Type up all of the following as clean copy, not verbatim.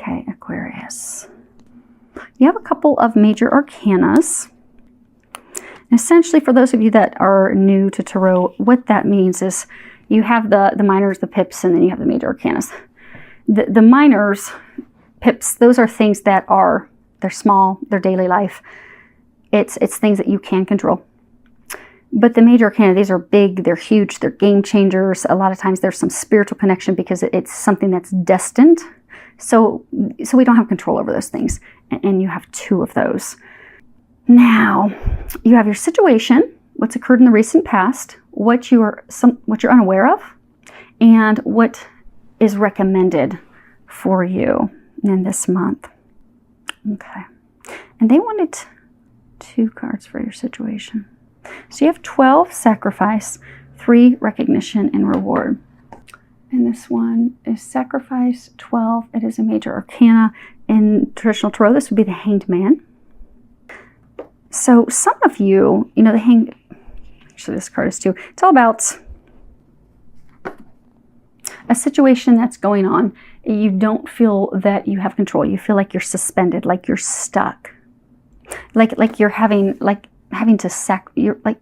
Okay, Aquarius. You have a couple of major arcanas. Essentially, for those of you that are new to Tarot, what that means is you have the minors, the pips, and then you have the major arcanas. The minors, pips, those are things that they're small, they're daily life. It's things that you can control. But the major arcana, these are big, they're huge, they're game changers. A lot of times there's some spiritual connection because it's something that's destined. So we don't have control over those things. And you have two of those. Now, you have your situation, what's occurred in the recent past, what you're unaware of, and what is recommended for you in this month. Okay. And they wanted 2 cards for your situation. So you have 12, sacrifice, 3, recognition, and reward. And this one is sacrifice, 12. It is a major arcana. In traditional Tarot, this would be the Hanged Man. So some of you, the Hanged, actually this card is too, it's all about a situation that's going on. You don't feel that you have control. You feel like you're suspended, like you're stuck. Like you're having to you're like,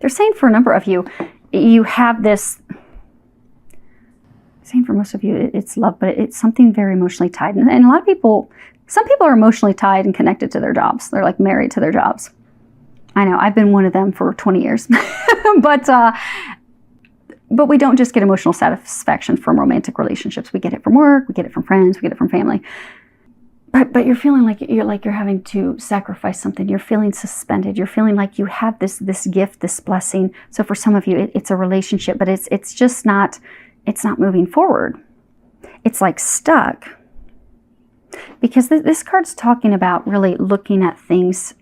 they're saying for a number of you, you have this, saying for most of you, it's love, but it's something very emotionally tied. And a lot of people, some people are emotionally tied and connected to their jobs. They're like married to their jobs. I know, I've been one of them for 20 years. But we don't just get emotional satisfaction from romantic relationships. We get it from work, we get it from friends, we get it from family. But you're feeling like you're having to sacrifice something. You're feeling suspended. You're feeling like you have this gift, this blessing. So for some of you, it's a relationship, but it's just not, it's not moving forward. It's like stuck. Because this card's talking about really looking at things,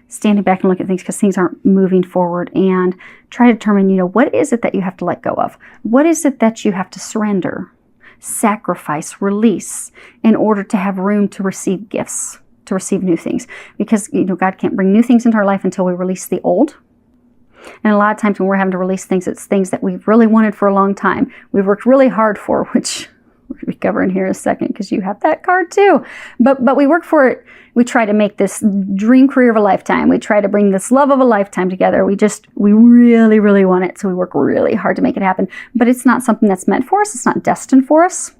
standing back and looking at things because things aren't moving forward, and try to determine, what is it that you have to let go of? What is it that you have to surrender, sacrifice, release in order to have room to receive gifts, to receive new things? Because, God can't bring new things into our life until we release the old. And a lot of times when we're having to release things, it's things that we've really wanted for a long time. We've worked really hard for, which we're going to be covering here in a second because you have that card too. But we work for it. We try to make this dream career of a lifetime. We try to bring this love of a lifetime together. We really, really want it. So we work really hard to make it happen. But it's not something that's meant for us. It's not destined for us.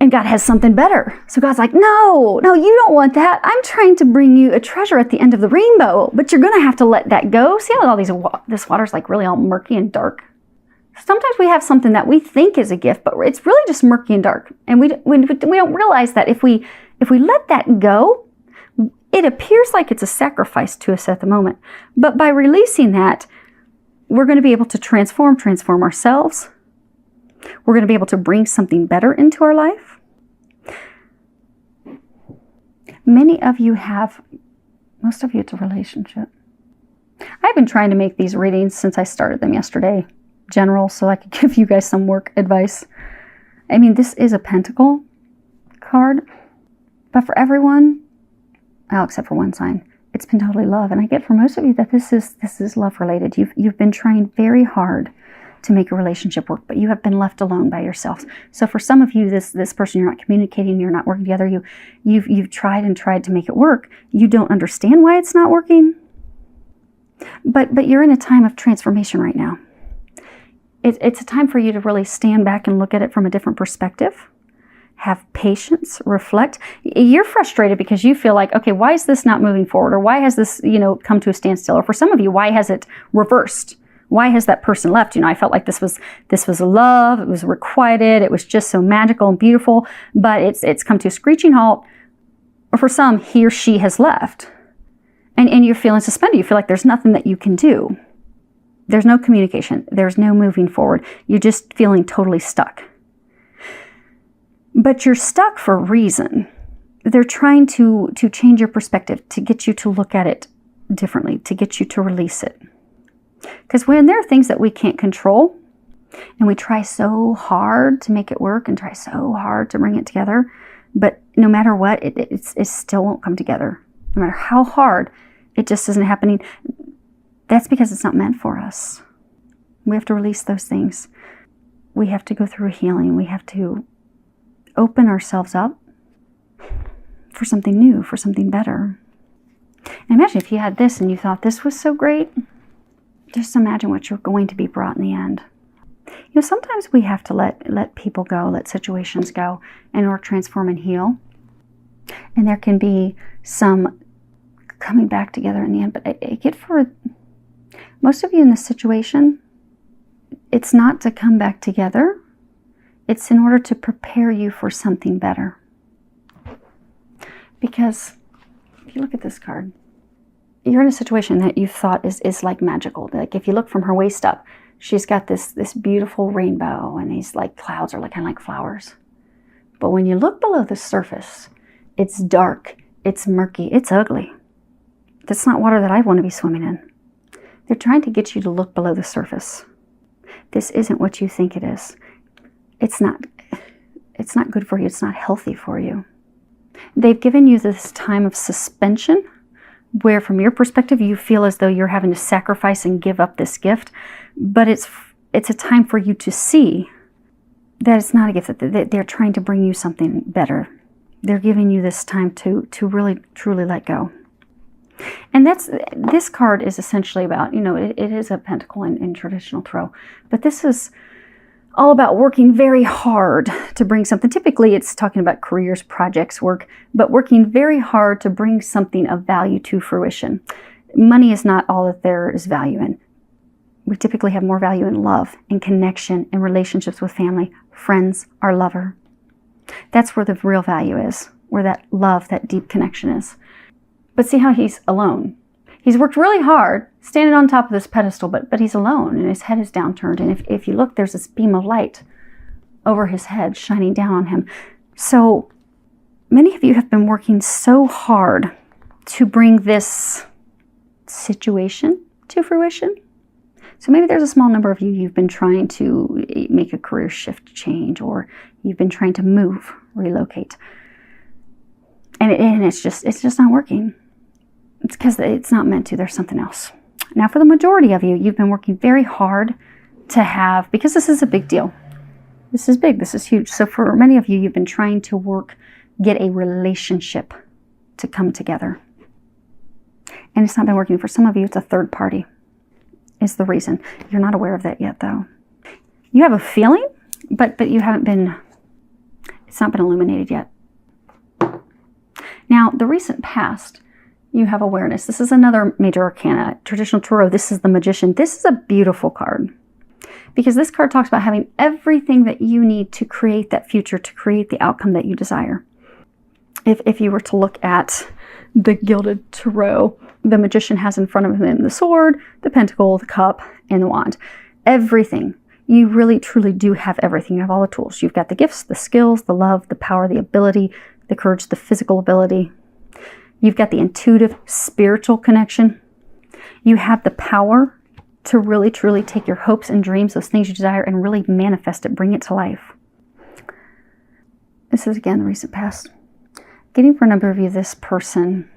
And God has something better. So God's like, no, you don't want that. I'm trying to bring you a treasure at the end of the rainbow, but you're going to have to let that go. See how this water's like really all murky and dark? Sometimes we have something that we think is a gift, but it's really just murky and dark. And we don't realize that if we let that go, it appears like it's a sacrifice to us at the moment. But by releasing that, we're going to be able to transform ourselves. We're going to be able to bring something better into our life. Many of you most of you, it's a relationship. I've been trying to make these readings since I started them yesterday, general, so I could give you guys some work advice. I mean, this is a pentacle card, but for everyone, except for one sign, it's been totally love. And I get for most of you that this is love related. You've been trying very hard to make a relationship work, but you have been left alone by yourself. So for some of you, this person, you're not communicating, you're not working together, you've tried to make it work. You don't understand why it's not working. But you're in a time of transformation right now. It's a time for you to really stand back and look at it from a different perspective. Have patience, reflect. You're frustrated because you feel like, okay, why is this not moving forward? Or why has this, come to a standstill? Or for some of you, why has it reversed? Why has that person left? I felt like this was love. It was requited. It was just so magical and beautiful, but it's come to a screeching halt. Or for some, he or she has left. And you're feeling suspended. You feel like there's nothing that you can do. There's no communication. There's no moving forward. You're just feeling totally stuck. But you're stuck for a reason. They're trying to change your perspective, to get you to look at it differently, to get you to release it. Because when there are things that we can't control, and we try so hard to make it work and try so hard to bring it together, but no matter what, it still won't come together. No matter how hard, it just isn't happening. That's because it's not meant for us. We have to release those things. We have to go through healing. We have to open ourselves up for something new, for something better. And imagine if you had this and you thought this was so great. Just imagine what you're going to be brought in the end. You know, sometimes we have to let people go, let situations go in order to transform and heal. And there can be some coming back together in the end. But I get for most of you in this situation, it's not to come back together. It's in order to prepare you for something better. Because if you look at this card, you're in a situation that you thought is like magical. Like if you look from her waist up, she's got this beautiful rainbow, and these like clouds are like kind of like flowers. But when you look below the surface, it's dark, it's murky, it's ugly. That's not water that I want to be swimming in. They're trying to get you to look below the surface. This isn't what you think it is. It's not good for you. It's not healthy for you. They've given you this time of suspension where from your perspective, you feel as though you're having to sacrifice and give up this gift. But it's a time for you to see that it's not a gift, that they're trying to bring you something better. They're giving you this time to really, truly let go. And this card is essentially about, it is a pentacle in traditional tarot, but this is all about working very hard to bring something. Typically, it's talking about careers, projects, work, but working very hard to bring something of value to fruition. Money is not all that there is value in. We typically have more value in love, in connection, in relationships with family, friends, our lover. That's where the real value is, where that love, that deep connection is. But see how he's alone. He's worked really hard, standing on top of this pedestal, but he's alone, and his head is downturned. And if you look, there's this beam of light over his head shining down on him. So many of you have been working so hard to bring this situation to fruition. So maybe there's a small number of you've been trying to make a career shift change, or you've been trying to move, relocate. And it's just not working. It's because it's not meant to. There's something else. Now, for the majority of you, you've been working very hard to have, because this is a big deal. This is big. This is huge. So for many of you, you've been trying to get a relationship to come together. And it's not been working. For some of you, it's a third party is the reason. You're not aware of that yet, though. You have a feeling, but you haven't been, it's not been illuminated yet. Now, the recent past, you have awareness. This is another major arcana. Traditional tarot, this is the Magician. This is a beautiful card because this card talks about having everything that you need to create that future, to create the outcome that you desire. If you were to look at the Gilded Tarot, the Magician has in front of him the sword, the pentacle, the cup, and the wand. Everything. You really, truly do have everything. You have all the tools. You've got the gifts, the skills, the love, the power, the ability, the courage, the physical ability. You've got the intuitive, spiritual connection. You have the power to really, truly take your hopes and dreams, those things you desire, and really manifest it, bring it to life. This is, again, the recent past. Getting for a number of you, this person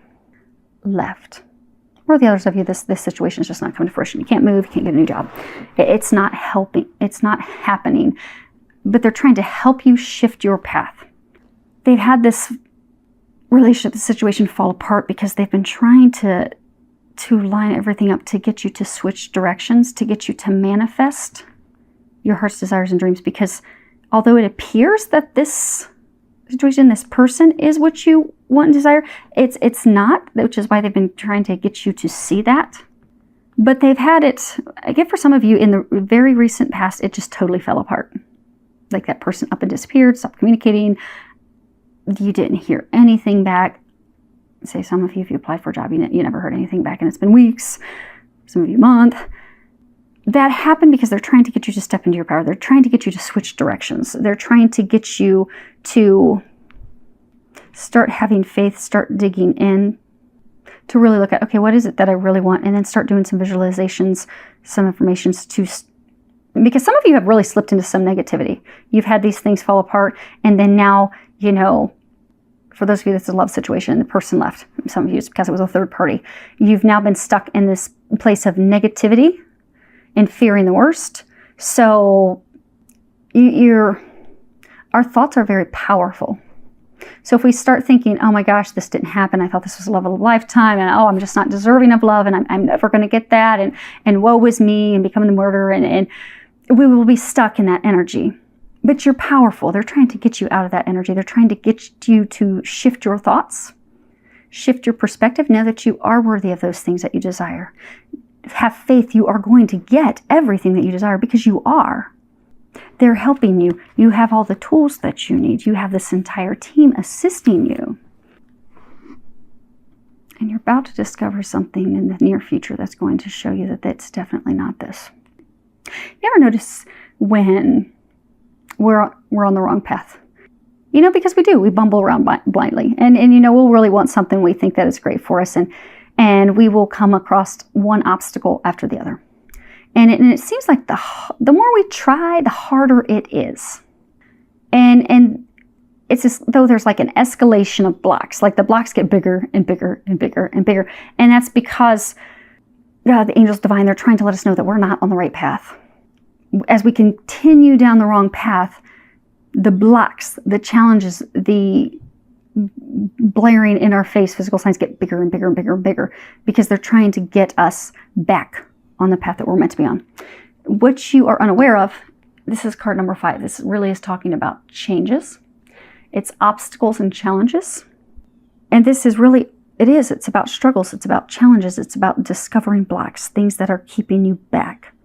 left. Or the others of you, this situation is just not coming to fruition. You can't move, you can't get a new job. It's not helping. It's not happening. But they're trying to help you shift your path. They've had this relationship, the situation fall apart because they've been trying to line everything up to get you to switch directions, to get you to manifest your heart's desires and dreams. Because although it appears that this situation, this person is what you want and desire, it's not, which is why they've been trying to get you to see that. But they've had it, again, for some of you in the very recent past, it just totally fell apart. Like that person up and disappeared, stopped communicating. You didn't hear anything back. Say some of you, if you applied for a job, you never heard anything back, and it's been weeks, some of you a month. That happened because they're trying to get you to step into your power. They're trying to get you to switch directions. They're trying to get you to start having faith, start digging in, to really look at, okay, what is it that I really want? And then start doing some visualizations, some affirmations because some of you have really slipped into some negativity. You've had these things fall apart, and then now, for those of you that's a love situation and the person left, some of you it's because it was a third party, you've now been stuck in this place of negativity and fearing the worst. So you're Our thoughts are very powerful. So if we start thinking, oh my gosh, this didn't happen, I thought this was the love of a lifetime, and oh, I'm just not deserving of love, and I'm never going to get that, and woe is me, and becoming the murderer, and we will be stuck in that energy. But you're powerful. They're trying to get you out of that energy. They're trying to get you to shift your thoughts, shift your perspective, know that you are worthy of those things that you desire. Have faith you are going to get everything that you desire, because you are. They're helping you. You have all the tools that you need. You have this entire team assisting you. And you're about to discover something in the near future that's going to show you that that's definitely not this. You ever notice when we're on the wrong path? You know, because we bumble around blindly. And you know, we'll really want something we think that is great for us. And we will come across one obstacle after the other. And it seems like the more we try, the harder it is. And it's as though there's like an escalation of blocks. Like the blocks get bigger and bigger and bigger and bigger. And that's because the angels divine, they're trying to let us know that we're not on the right path. As we continue down the wrong path, the blocks, the challenges, the blaring in our face physical signs get bigger and bigger and bigger and bigger, because they're trying to get us back on the path that we're meant to be on. What you are unaware of, this is card number 5. This really is talking about changes. It's obstacles and challenges. And this is really, it's about struggles. It's about challenges. It's about discovering blocks, things that are keeping you back.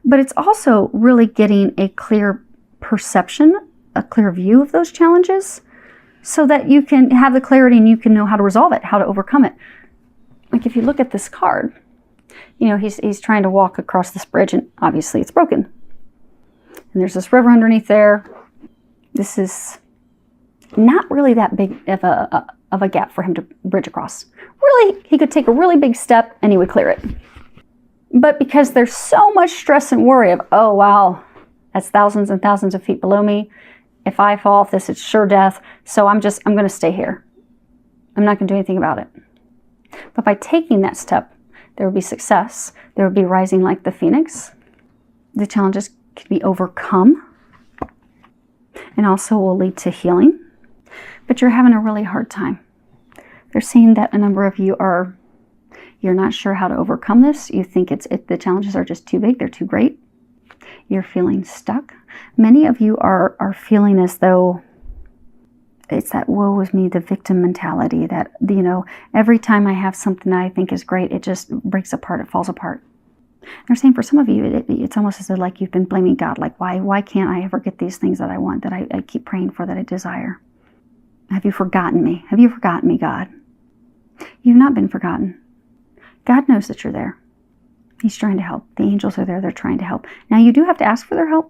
But it's also really getting a clear perception, a clear view of those challenges, so that you can have the clarity and you can know how to resolve it, how to overcome it. Like if you look at this card, you know, he's trying to walk across this bridge, and obviously it's broken. And there's this river underneath there. This is not really that big of a gap for him to bridge across. Really, he could take a really big step and he would clear it. But because there's so much stress and worry of, oh wow, that's thousands and thousands of feet below me. If I fall off this, it's sure death. So I'm going to stay here. I'm not going to do anything about it. But by taking that step, there would be success. There would be rising like the phoenix. The challenges can be overcome and also will lead to healing. But you're having a really hard time. They're saying that a number of you you're not sure how to overcome this. You think the challenges are just too big. They're too great. You're feeling stuck. Many of you are feeling as though it's that woe is me, the victim mentality, that, you know, every time I have something that I think is great, it just breaks apart, it falls apart. They're saying for some of you, it's almost as though like you've been blaming God, like why can't I ever get these things that I want, that I keep praying for, that I desire? Have you forgotten me? Have you forgotten me, God? You've not been forgotten. God knows that you're there. He's trying to help. The angels are there. They're trying to help. Now, you do have to ask for their help.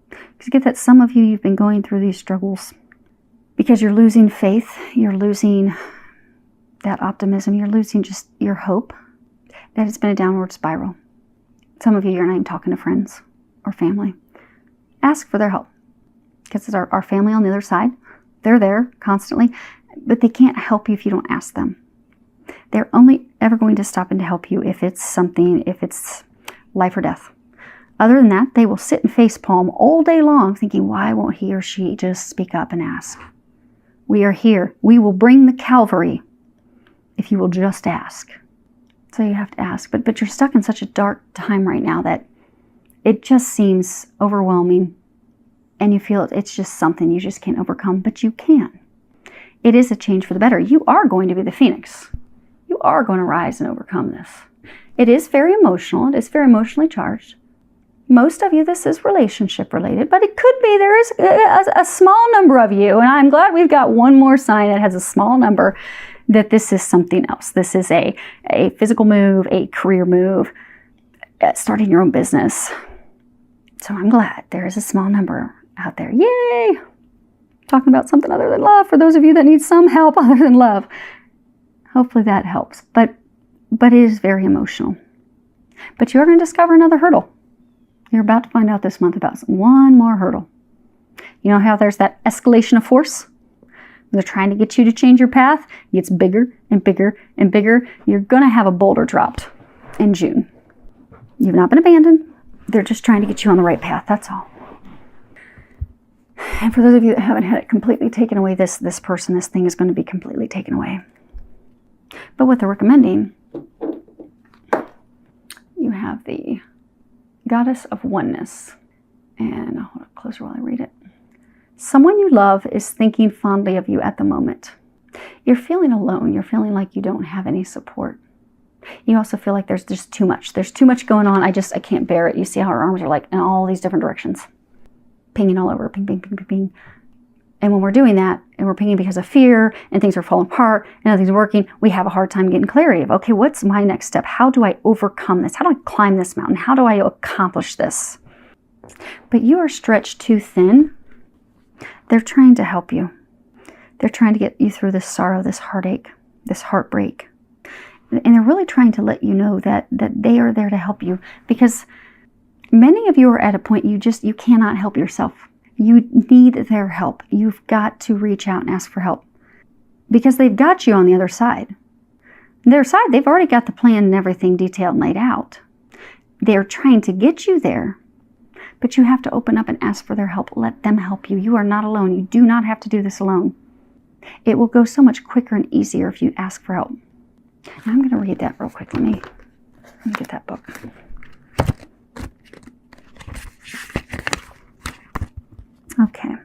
Because get that some of you've been going through these struggles because you're losing faith. You're losing that optimism. You're losing just your hope. That it's been a downward spiral. Some of you're not even talking to friends or family. Ask for their help. Because it's our family on the other side. They're there constantly. But they can't help you if you don't ask them. They're only ever going to stop in to help you if it's life or death. Other than that, they will sit and facepalm all day long thinking, why won't he or she just speak up and ask? We are here. We will bring the Calvary if you will just ask. So you have to ask. But you're stuck in such a dark time right now that it just seems overwhelming. And you feel it's just something you just can't overcome. But you can. It is a change for the better. You are going to be the phoenix. You are going to rise and overcome this. It is very emotional. It is very emotionally charged. Most of you, this is relationship related, but it could be there is a small number of you, and I'm glad we've got one more sign that has a small number, that this is something else. This is a physical move, a career move, starting your own business. So I'm glad there is a small number out there. Yay! Talking about something other than love for those of you that need some help other than love. Hopefully that helps, but it is very emotional. But you are going to discover another hurdle. You're about to find out this month about one more hurdle. You know how there's that escalation of force? They're trying to get you to change your path. It gets bigger and bigger and bigger. You're going to have a boulder dropped in June. You've not been abandoned. They're just trying to get you on the right path. That's all. And for those of you that haven't had it completely taken away, this person, this thing is going to be completely taken away. But what they're recommending, you have the Goddess of Oneness. And I'll hold it closer while I read it. Someone you love is thinking fondly of you at the moment. You're feeling alone. You're feeling like you don't have any support. You also feel like there's just too much. There's too much going on. I can't bear it. You see how her arms are like in all these different directions. Pinging all over. Ping, ping, ping, ping, ping. And when we're doing that, and we're pinging because of fear, and things are falling apart, and nothing's working, we have a hard time getting clarity of, okay, what's my next step? How do I overcome this? How do I climb this mountain? How do I accomplish this? But you are stretched too thin. They're trying to help you. They're trying to get you through this sorrow, this heartache, this heartbreak. And they're really trying to let you know that they are there to help you, because many of you are at a point you cannot help yourself. You need their help. You've got to reach out and ask for help, because they've got you on the other side. Their side, they've already got the plan and everything detailed and laid out. They're trying to get you there, but you have to open up and ask for their help. Let them help you. You are not alone. You do not have to do this alone. It will go so much quicker and easier if you ask for help. And I'm going to read that real quick. Let me get that book. Okay.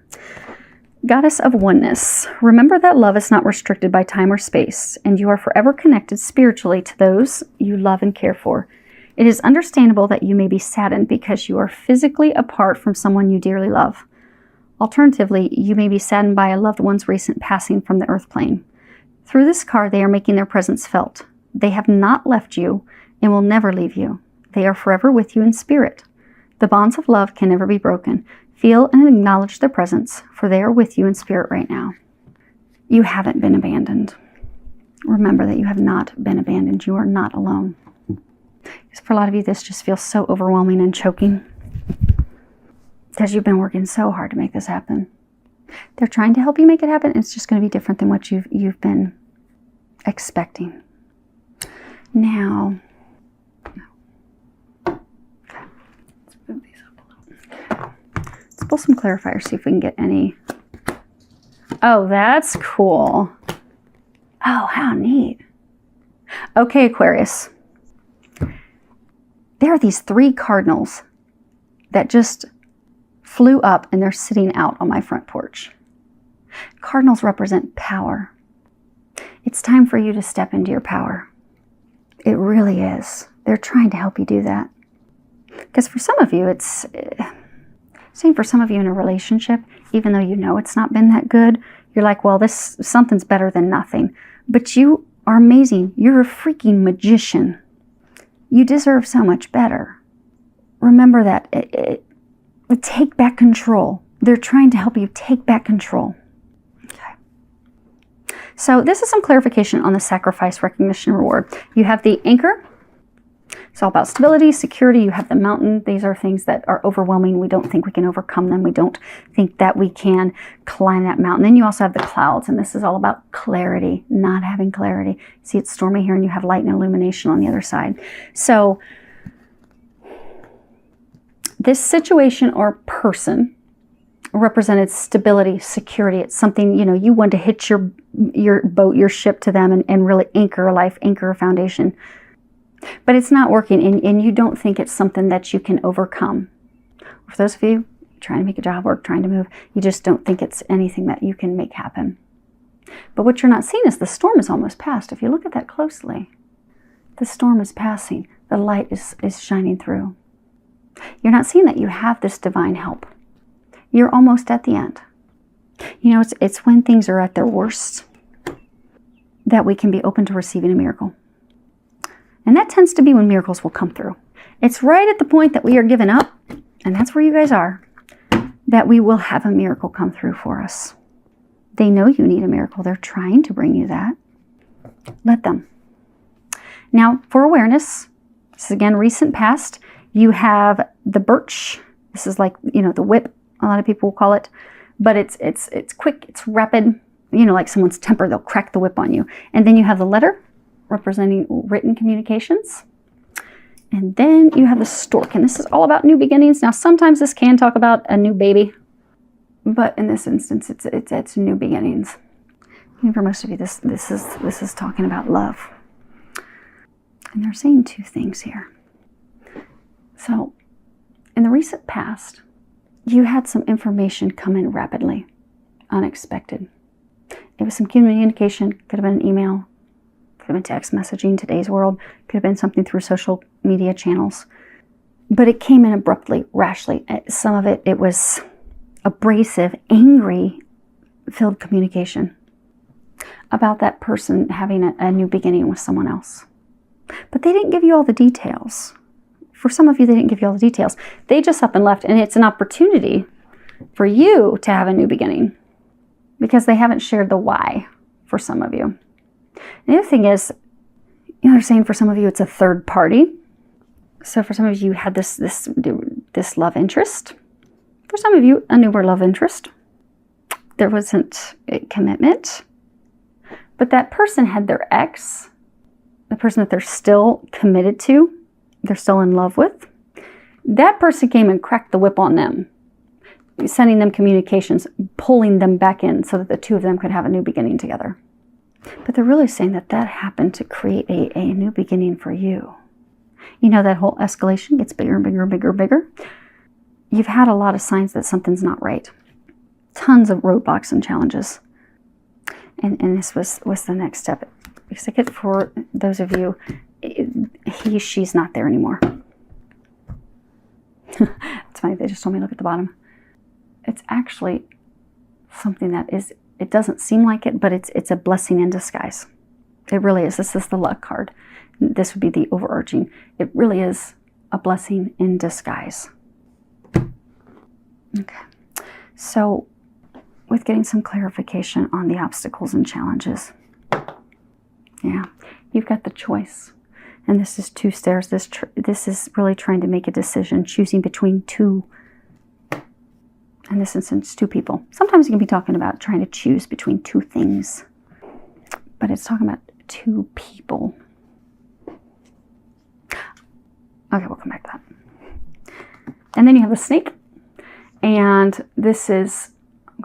Goddess of Oneness. Remember that love is not restricted by time or space, and you are forever connected spiritually to those you love and care for. It is understandable that you may be saddened because you are physically apart from someone you dearly love. Alternatively, you may be saddened by a loved one's recent passing from the earth plane. Through this card, they are making their presence felt. They have not left you and will never leave you. They are forever with you in spirit. The bonds of love can never be broken. Feel and acknowledge their presence, for they are with you in spirit right now. You haven't been abandoned. Remember that you have not been abandoned. You are not alone. Because for a lot of you, this just feels so overwhelming and choking, because you've been working so hard to make this happen. They're trying to help you make it happen. It's just going to be different than what you've been expecting. Now, let's move these up a little. Let's pull some clarifiers, see if we can get any. Oh, that's cool. Oh, how neat. Okay, Aquarius. There are these 3 cardinals that just flew up, and they're sitting out on my front porch. Cardinals represent power. It's time for you to step into your power. It really is. They're trying to help you do that. Because for some of you, same for some of you in a relationship, even though you know it's not been that good, you're like, well, something's better than nothing. But you are amazing. You're a freaking magician. You deserve so much better. Remember that. Take back control. They're trying to help you take back control. Okay. So this is some clarification on the sacrifice, recognition, reward. You have the anchor. It's all about stability, security. You have the mountain. These are things that are overwhelming. We don't think we can overcome them. We don't think that we can climb that mountain. Then you also have the clouds, and this is all about clarity, not having clarity. See, it's stormy here, and you have light and illumination on the other side. So this situation or person represented stability, security. It's something, you want to hitch your boat, your ship to them and really anchor a life, anchor a foundation. But it's not working, and you don't think it's something that you can overcome. For those of you trying to make a job work, trying to move, you just don't think it's anything that you can make happen. But what you're not seeing is the storm is almost past. If you look at that closely, the storm is passing. The light is shining through. You're not seeing that you have this divine help. You're almost at the end. It's when things are at their worst that we can be open to receiving a miracle. And that tends to be when miracles will come through. It's right at the point that we are giving up, and that's where you guys are, that we will have a miracle come through for us. They know you need a miracle. They're trying to bring you that. Let them. Now, for awareness, this is again recent past, you have the birch. This is like, the whip, a lot of people will call it. But it's quick, it's rapid. Like someone's temper, they'll crack the whip on you. And then you have the letter, representing written communications. And then you have the stork, and this is all about new beginnings. Now, sometimes this can talk about a new baby. But in this instance, it's new beginnings. And for most of you, this is talking about love. And they're saying two things here. So, in the recent past, you had some information come in rapidly, unexpected. It was some communication, could have been an email, could have been text messaging, today's world, could have been something through social media channels. But it came in abruptly, rashly. Some of it was abrasive, angry-filled communication about that person having a new beginning with someone else. But they didn't give you all the details. For some of you, they didn't give you all the details. They just up and left, and it's an opportunity for you to have a new beginning because they haven't shared the why for some of you. The other thing is, they're saying for some of you, it's a third party. So for some of you had this love interest. For some of you, a newer love interest. There wasn't a commitment. But that person had their ex, the person that they're still committed to, they're still in love with. That person came and cracked the whip on them, sending them communications, pulling them back in so that the two of them could have a new beginning together. But they're really saying that happened to create a new beginning for you. That whole escalation gets bigger and bigger and bigger and bigger. You've had a lot of signs that something's not right. Tons of roadblocks and challenges. And this was the next step. Because I get for those of you, she's not there anymore. It's funny, they just told me look at the bottom. It's actually something that is, it doesn't seem like it, but it's a blessing in disguise. It really is. This is the luck card. This would be the overarching. It really is a blessing in disguise. Okay. So, with getting some clarification on the obstacles and challenges. Yeah, you've got the choice. And this is two stairs. This is really trying to make a decision, choosing between two, in this instance, two people. Sometimes you can be talking about trying to choose between two things. But it's talking about two people. Okay, we'll come back to that. And then you have the snake. And this is,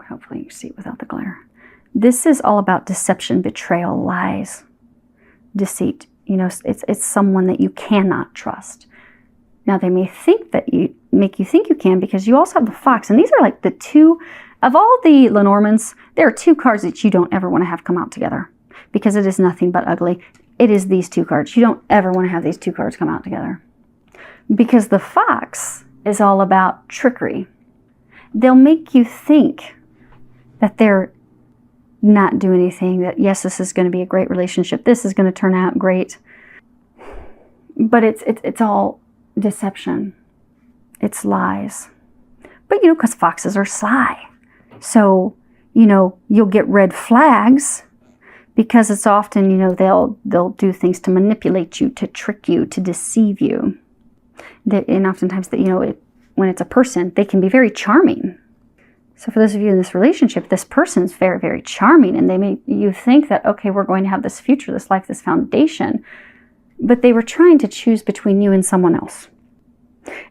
hopefully you can see it without the glare. This is all about deception, betrayal, lies, deceit. It's someone that you cannot trust. Now, they may think that make you think you can because you also have the fox. And these are like the two, of all the Lenormands, there are two cards that you don't ever want to have come out together because it is nothing but ugly. It is these two cards. You don't ever want to have these two cards come out together because the fox is all about trickery. They'll make you think that they're not doing anything, that yes, this is going to be a great relationship. This is going to turn out great. But it's all deception. It's lies. But, because foxes are sly. So, you'll get red flags because it's often, they'll do things to manipulate you, to trick you, to deceive you. And oftentimes, when it's a person, they can be very charming. So for those of you in this relationship, this person's very, very charming, and they make you think that, okay, we're going to have this future, this life, this foundation. But they were trying to choose between you and someone else.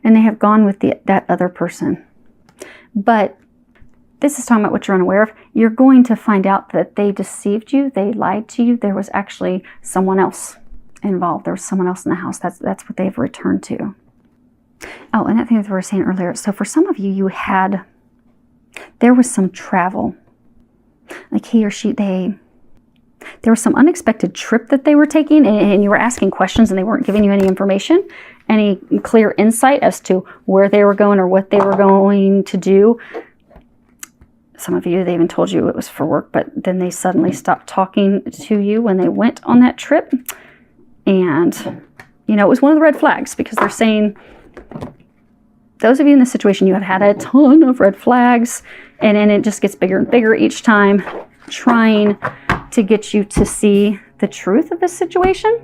And they have gone with that other person. But this is talking about what you're unaware of. You're going to find out that they deceived you, they lied to you. There was actually someone else involved. There was someone else in the house. That's what they've returned to. Oh, and that thing that we were saying earlier. So for some of you, there was some travel. Like he or she, there was some unexpected trip that they were taking, and you were asking questions and they weren't giving you any information, any clear insight as to where they were going or what they were going to do. Some of you, they even told you it was for work, but then they suddenly stopped talking to you when they went on that trip. And, it was one of the red flags because they're saying, those of you in this situation, you have had a ton of red flags, and then it just gets bigger and bigger each time, trying to get you to see the truth of this situation.